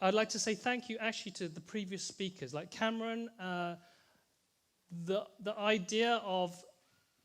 I'd like to say thank you actually to the previous speakers, like Cameron. The idea of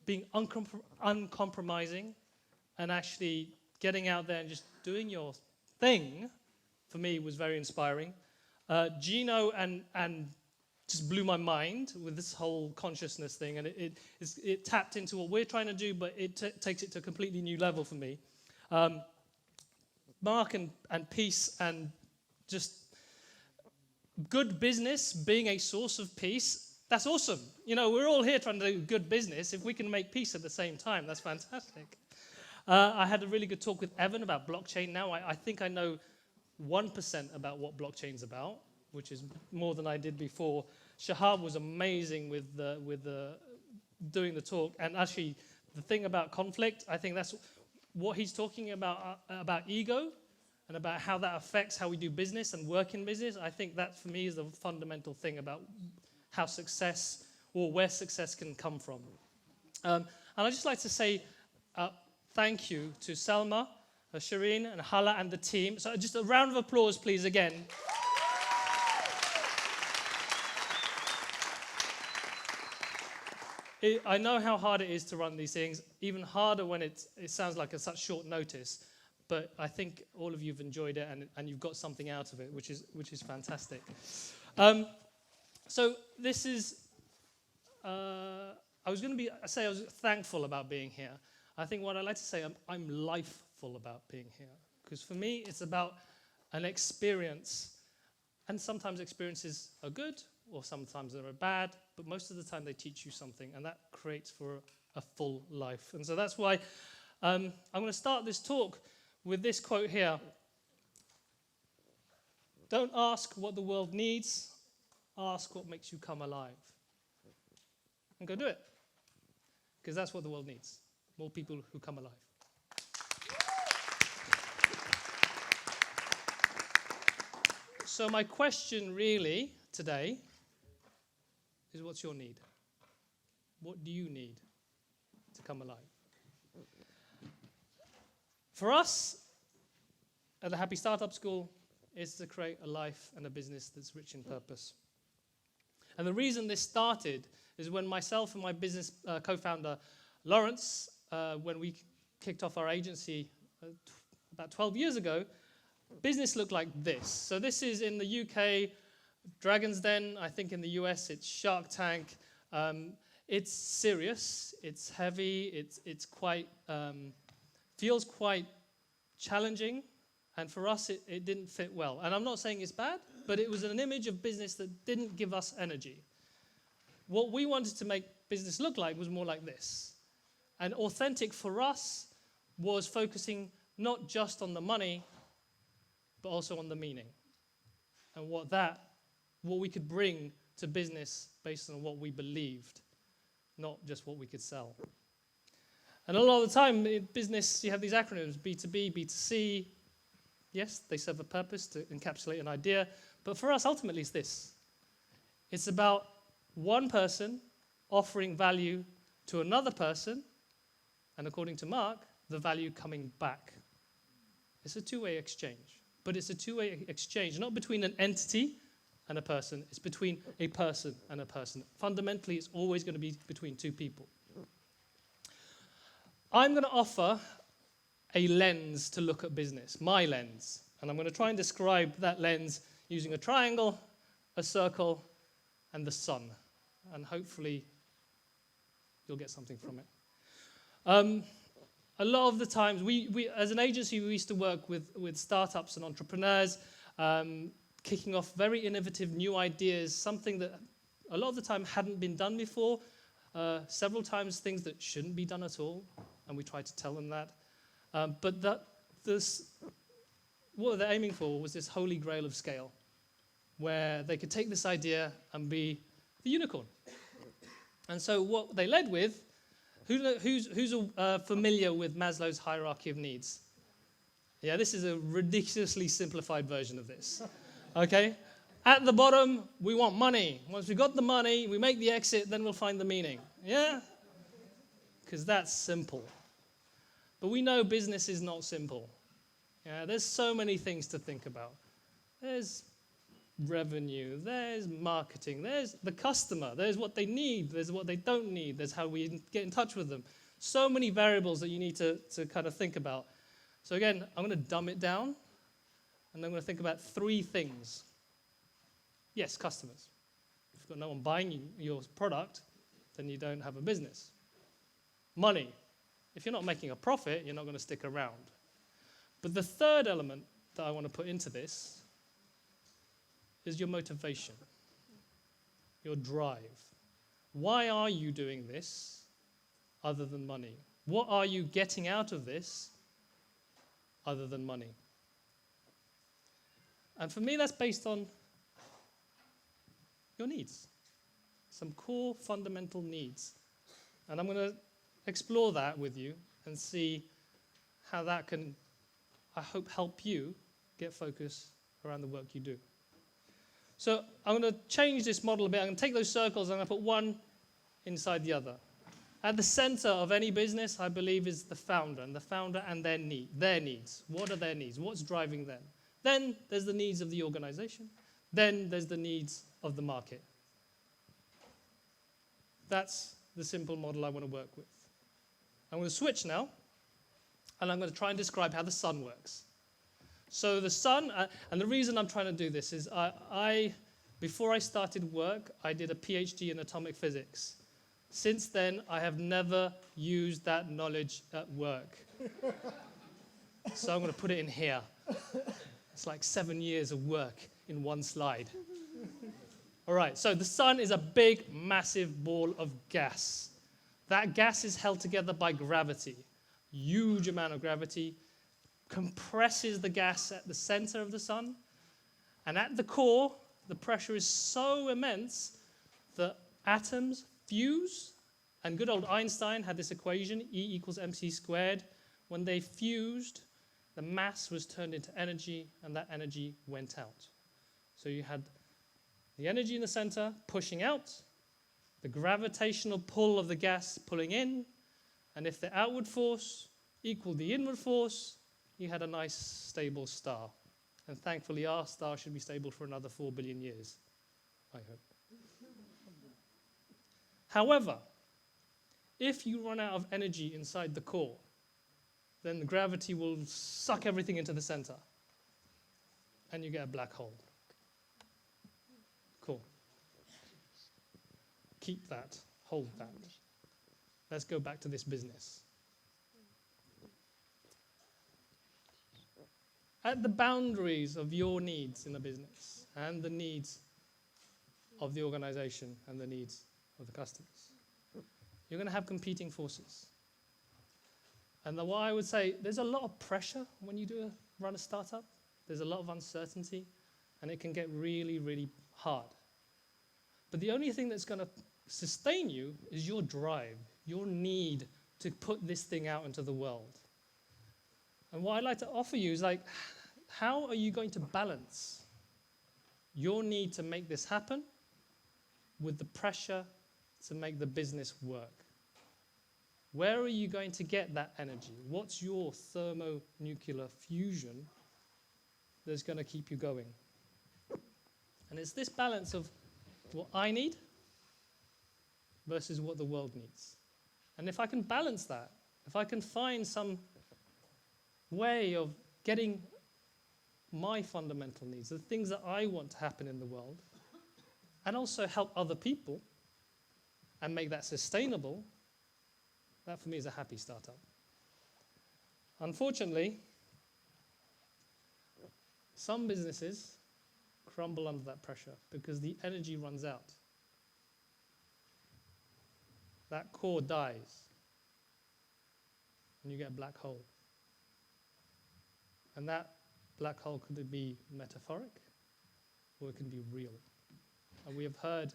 being uncompromising and actually getting out there and just doing your thing, for me, was very inspiring. Gino and just blew my mind with this whole consciousness thing, and it tapped into what we're trying to do, but it takes it to a completely new level for me. Mark and peace and just good business being a source of peace, that's awesome. You know, we're all here trying to do good business. If we can make peace at the same time, that's fantastic. I had a really good talk with Evan about blockchain. Now I think I know 1% about what blockchain's about, which is more than I did before. Shahab was amazing with doing the talk. And actually, the thing about conflict, I think that's what he's talking about ego and about how that affects how we do business and work in business. I think that, for me, is the fundamental thing about how success, or where success can come from. And I'd just like to say thank you to Selma, Shireen, and Hala, and the team. So just a round of applause, please, again. I know how hard it is to run these things, even harder when it sounds like such short notice. But I think all of you have enjoyed it, and you've got something out of it, which is fantastic. So this is, I was thankful about being here. I think what I like to say, I'm lifeful about being here. Because for me, it's about an experience. And sometimes experiences are good, or sometimes they're bad, but most of the time they teach you something, and that creates for a full life. And so that's why I'm going to start this talk with this quote here. Don't ask what the world needs, ask what makes you come alive. And go do it. Because that's what the world needs. More people who come alive. So my question really today is, what's your need? What do you need to come alive? For us, at the Happy Startup School, is to create a life and a business that's rich in purpose. And the reason this started is when myself and my business co-founder, Lawrence, when we kicked off our agency about 12 years ago, business looked like this. So this is in the UK, Dragon's Den. I think in the US, it's Shark Tank. It's serious, it's heavy, it's quite, feels quite challenging. And for us, it didn't fit well. And I'm not saying it's bad, but it was an image of business that didn't give us energy. What we wanted to make business look like was more like this. And authentic for us was focusing not just on the money, but also on the meaning. And what we could bring to business based on what we believed, not just what we could sell. And a lot of the time in business, you have these acronyms, B2B, B2C. Yes, they serve a purpose to encapsulate an idea. But for us, ultimately, it's this. It's about one person offering value to another person, and according to Mark, the value coming back. It's a two-way exchange. But it's a two-way exchange, not between an entity and a person. It's between a person and a person. Fundamentally, it's always going to be between two people. I'm going to offer a lens to look at business, my lens. And I'm going to try and describe that lens using a triangle, a circle, and the sun. And hopefully, you'll get something from it. A lot of the times, we as an agency, we used to work with startups and entrepreneurs, kicking off very innovative new ideas, something that a lot of the time hadn't been done before, several times things that shouldn't be done at all, and we tried to tell them that. But what they're aiming for was this holy grail of scale, where they could take this idea and be the unicorn. And so what they led with, who's familiar with Maslow's hierarchy of needs? Yeah, this is a ridiculously simplified version of this. Okay? At the bottom, we want money. Once we've got the money, we make the exit, then we'll find the meaning. Yeah? Because that's simple. But we know business is not simple. Yeah, there's so many things to think about. There's revenue, there's marketing, there's the customer, there's what they need, there's what they don't need, there's how we get in touch with them. So many variables that you need to kind of think about. So again, I'm going to dumb it down, and I'm going to think about 3 things. Yes, customers. If you've got no one buying your product, then you don't have a business. Money. If you're not making a profit, you're not going to stick around. But the third element that I want to put into this is your motivation, your drive. Why are you doing this other than money? What are you getting out of this other than money? And for me, that's based on your needs, some core fundamental needs. And I'm going to explore that with you and see how that can, I hope, help you get focus around the work you do. So I'm going to change this model a bit. I'm going to take those circles and I'm going to put one inside the other. At the center of any business, I believe, is the founder and their needs. What are their needs? What's driving them? Then there's the needs of the organization. Then there's the needs of the market. That's the simple model I want to work with. I'm going to switch now, and I'm going to try and describe how the sun works. So the sun, and the reason I'm trying to do this is before I started work, I did a PhD in atomic physics. Since then, I have never used that knowledge at work. So I'm going to put it in here. It's like 7 years of work in one slide. All right, so the sun is a big, massive ball of gas. That gas is held together by gravity. Huge amount of gravity compresses the gas at the center of the sun. And at the core, the pressure is so immense that atoms fuse. And good old Einstein had this equation, E equals mc squared. When they fused, the mass was turned into energy, and that energy went out. So you had the energy in the center pushing out, the gravitational pull of the gas pulling in, and if the outward force equaled the inward force, you had a nice stable star. And thankfully, our star should be stable for another 4 billion years, I hope. However, if you run out of energy inside the core, then the gravity will suck everything into the center, and you get a black hole. Cool. Keep that, hold that. Let's go back to this business. At the boundaries of your needs in a business and the needs of the organization and the needs of the customers, you're going to have competing forces. And what I would say, there's a lot of pressure when you run a startup. There's a lot of uncertainty, and it can get really, really hard. But the only thing that's going to sustain you is your drive, your need to put this thing out into the world. And what I'd like to offer you is how are you going to balance your need to make this happen with the pressure to make the business work? Where are you going to get that energy? What's your thermonuclear fusion that's going to keep you going? And it's this balance of what I need versus what the world needs. And if I can balance that, if I can find some way of getting my fundamental needs, the things that I want to happen in the world, and also help other people and make that sustainable, that for me is a happy startup. Unfortunately, some businesses crumble under that pressure because the energy runs out. That core dies, and you get a black hole. And that black hole could be metaphoric, or it can be real. And we have heard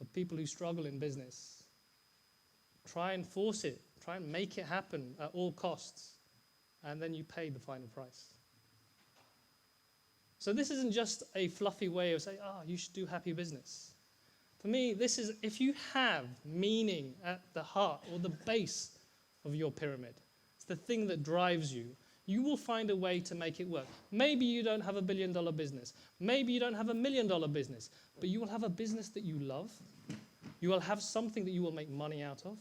of people who struggle in business. Try and force it, try and make it happen at all costs, and then you pay the final price. So this isn't just a fluffy way of saying, you should do happy business. For me, this is if you have meaning at the heart or the base of your pyramid, it's the thing that drives you, You will find a way to make it work. Maybe you don't have $1 billion business. Maybe you don't have $1 million business. But you will have a business that you love. You will have something that you will make money out of.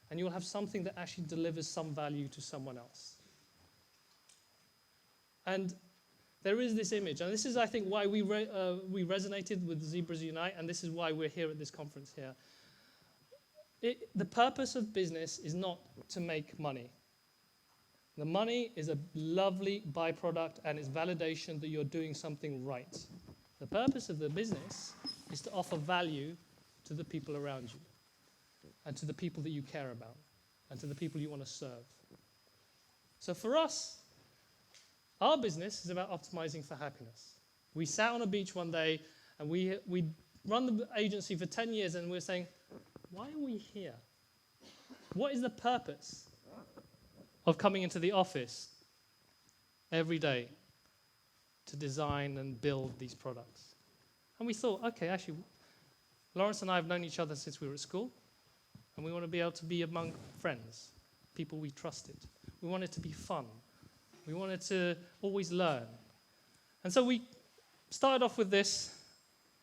And you will have something that actually delivers some value to someone else. And there is this image. And this is, I think, why we resonated with Zebras Unite. And this is why we're here at this conference here. The purpose of business is not to make money. The money is a lovely byproduct and it's validation that you're doing something right. The purpose of the business is to offer value to the people around you and to the people that you care about and to the people you want to serve. So for us, our business is about optimizing for happiness. We sat on a beach one day and we run the agency for 10 years and we're saying, why are we here? What is the purpose of coming into the office every day to design and build these products? And we thought, okay, actually, Lawrence and I have known each other since we were at school, and we want to be able to be among friends, people we trusted. We want it to be fun. We wanted to always learn. And so we started off with this,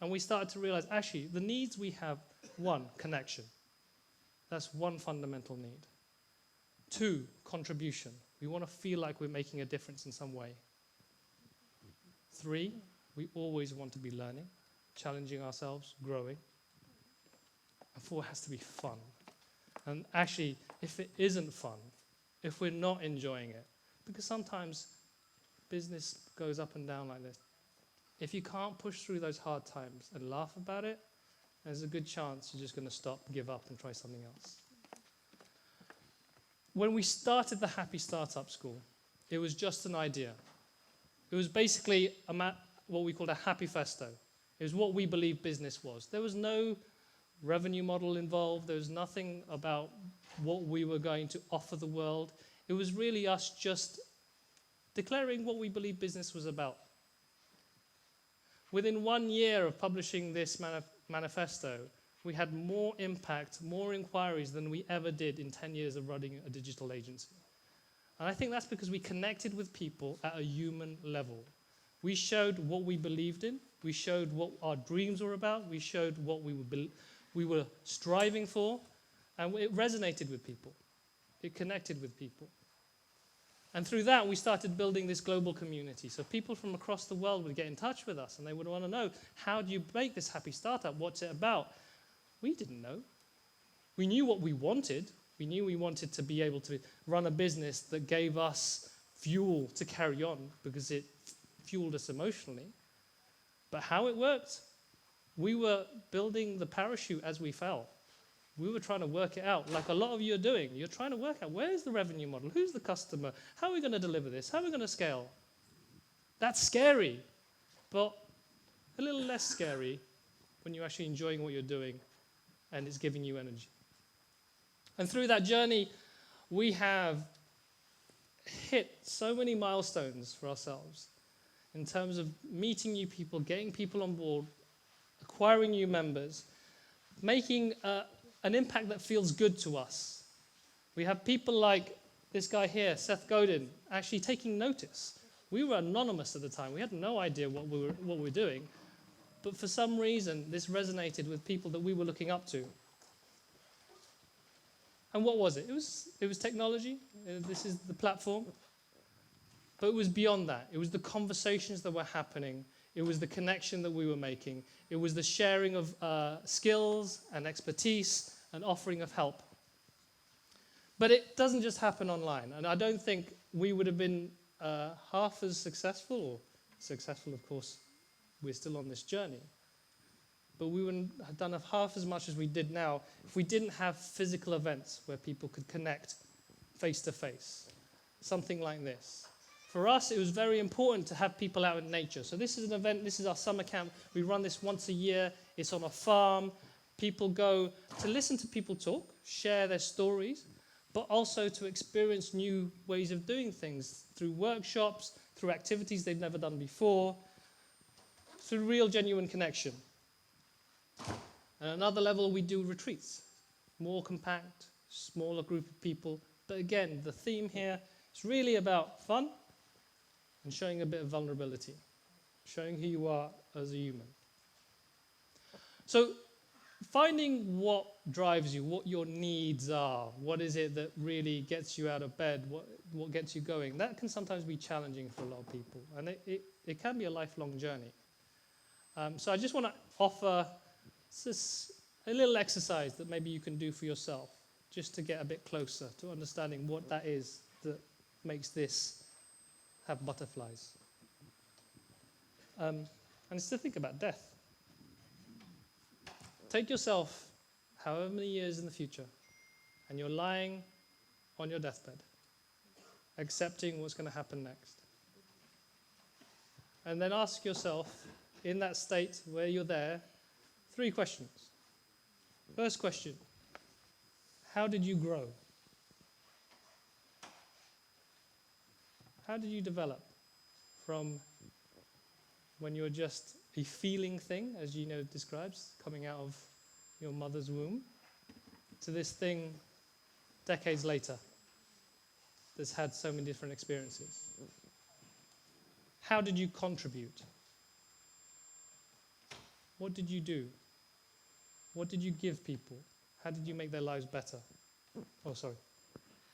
and we started to realize, actually, the needs we have, 1, connection. That's one fundamental need. 2, contribution. We want to feel like we're making a difference in some way. 3, we always want to be learning, challenging ourselves, growing. And 4, it has to be fun. And actually, if it isn't fun, if we're not enjoying it, because sometimes business goes up and down like this, if you can't push through those hard times and laugh about it, there's a good chance you're just going to stop, give up, and try something else. When we started the Happy Startup School, it was just an idea. It was basically what we called a happy festo. It was what we believed business was. There was no revenue model involved. There was nothing about what we were going to offer the world. It was really us just declaring what we believed business was about. Within 1 year of publishing this manifesto, we had more impact, more inquiries than we ever did in 10 years of running a digital agency. And I think that's because we connected with people at a human level. We showed what we believed in. We showed what our dreams were about. We showed what we were striving for. And it resonated with people. It connected with people. And through that, we started building this global community. So people from across the world would get in touch with us, and they would want to know, how do you make this happy startup? What's it about? We didn't know. We knew what we wanted. We knew we wanted to be able to run a business that gave us fuel to carry on because it fueled us emotionally. But how it worked, we were building the parachute as we fell. We were trying to work it out, like a lot of you are doing. You're trying to work out, where's the revenue model? Who's the customer? How are we going to deliver this? How are we going to scale? That's scary, but a little less scary when you're actually enjoying what you're doing and it's giving you energy. And through that journey, we have hit so many milestones for ourselves in terms of meeting new people, getting people on board, acquiring new members, making an impact that feels good to us. We have people like this guy here, Seth Godin, actually taking notice. We were anonymous at the time. We had no idea what we were doing. But for some reason, this resonated with people that we were looking up to. And what was it? It was technology. This is the platform. But it was beyond that. It was the conversations that were happening. It was the connection that we were making. It was the sharing of skills and expertise and offering of help. But it doesn't just happen online. And I don't think we would have been half as successful, or successful, of course, we're still on this journey. But we wouldn't have done half as much as we did now if we didn't have physical events where people could connect face to face. Something like this. For us, it was very important to have people out in nature. So this is an event, this is our summer camp. We run this once a year. It's on a farm. People go to listen to people talk, share their stories, but also to experience new ways of doing things through workshops, through activities they've never done before, through real, genuine connection. At another level, we do retreats. More compact, smaller group of people. But again, the theme here is really about fun, and showing a bit of vulnerability, showing who you are as a human. So finding what drives you, what your needs are, what is it that really gets you out of bed, what gets you going, that can sometimes be challenging for a lot of people. And it can be a lifelong journey. So I just want to offer a little exercise that maybe you can do for yourself, just to get a bit closer to understanding what that is that makes this have butterflies. And it's to think about death. Take yourself however many years in the future, and you're lying on your deathbed, accepting what's going to happen next. And then ask yourself, in that state where you're there, 3 questions. First question, how did you grow? How did you develop from when you were just a feeling thing, as Gino describes, coming out of your mother's womb, to this thing decades later that's had so many different experiences? How did you contribute? What did you do? What did you give people? How did you make their lives better? Oh, sorry.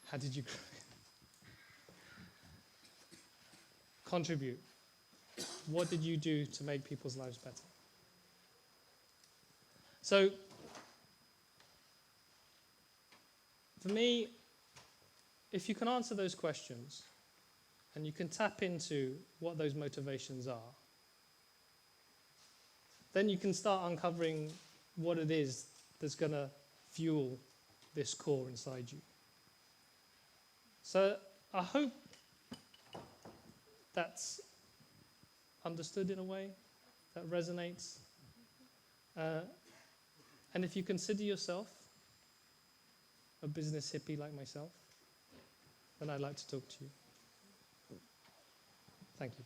How did you contribute? What did you do to make people's lives better? So, for me, if you can answer those questions and you can tap into what those motivations are, then you can start uncovering what it is that's going to fuel this core inside you. So I hope that's understood in a way that resonates. And if you consider yourself a business hippie like myself, then I'd like to talk to you. Thank you.